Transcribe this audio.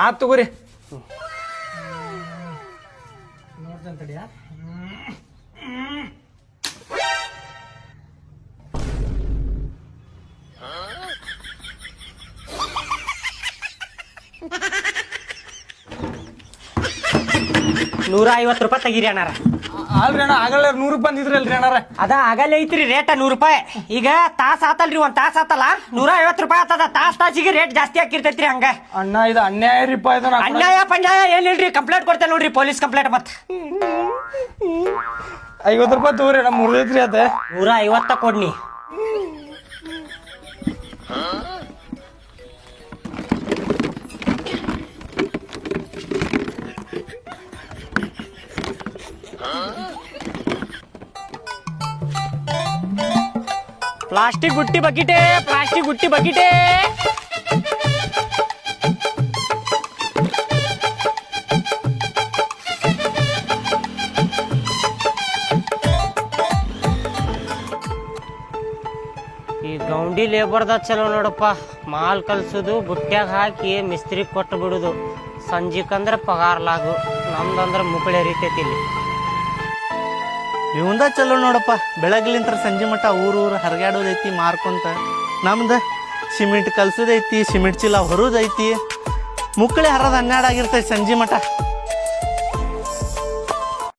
ಆತ್ ತಗೋರಿ ನೋಡ್ತೇನೆ ತಡಿಯ ₹150 ತೆಗೀರಿ ಅಣ್ಣಾರ. ಅಲ್ರಿ ಅಣ್ಣ ಆಗಲ್ಲ 100 ರೂಪಾಯಿ ಅಂದಿದ್ರಲ್ರಿ ಅಣ್ಣಾರ. ಅದ ಆಗಲ್ಲ ಐತ್ರಿ ರೇಟ್ ₹100. ಈಗ ತಾಸ ಆತಲ್ರಿ, ಒಂದ್ ತಾಸ ಆತಲ್ಲ ₹150 ಆತದ. ತಾಸಿಗೆ ರೇಟ್ ಜಾಸ್ತಿ ಹಾಕಿರ್ತೈತ್ರಿ. ಹಂಗ ಅಣ್ಣ ಇದು ಅನ್ಯಾಯ ರೀ. ಅನ್ಯಾಯ ಪನ್ಯಾಯ ಏನಿಲ್ರಿ, ಕಂಪ್ಲೇಂಟ್ ಕೊಡ್ತೇನೆ ನೋಡ್ರಿ, ಪೊಲೀಸ್ ಕಂಪ್ಲೇಂಟ್. ಮತ್ ₹50 ತಗೋರಿ ಅಣ್ಣ, ಮುರಿದೈತ್ರಿ ಅದ. 150 ಕೊಡ್ನಿ. Plastic ಗುಟ್ಟಿ ಬಕಿಟೆ, plastic ಗುಟ್ಟಿ ಬಕಿಟೆ. ಈ ಗೌಂಡಿ ಲೇಬರ್ದ ಚಲೋ ನೋಡಪ್ಪ. ಮಾಲ್ ಕಲ್ಸೋದು, ಬುಟ್ಟ್ಯಾಗ ಹಾಕಿ ಮಿಸ್ತ್ರಿ ಕೊಟ್ಟು ಬಿಡುದು. ಸಂಜಿಕಂದ್ರೆ ಪಗಾರ್ಲಾಗು, ನಮ್ದಂದ್ರೆ ಮುಕಳೆ ರೀತೈತಿ. ಇಲ್ಲಿ ಇವಂದ ಚಲೋ ನೋಡಪ್ಪ. ಬೆಳಗ್ಲಿಂತ್ರ ಸಂಜೆ ಮಟ್ಟ ಊರೂರು ಹರಗಾಡೋದೈತಿ ಮಾರ್ಕೊಂತ. ನಮ್ದು ಸಿಮೆಂಟ್ ಕಲ್ಸೋದೈತಿ, ಸಿಮೆಂಟ್ ಚೀಲ ಹೊರೋದೈತಿ, ಮುಕ್ಕಳೆ ಹರದ 12 ಆಗಿರ್ತೈತಿ ಸಂಜೆ ಮಠ.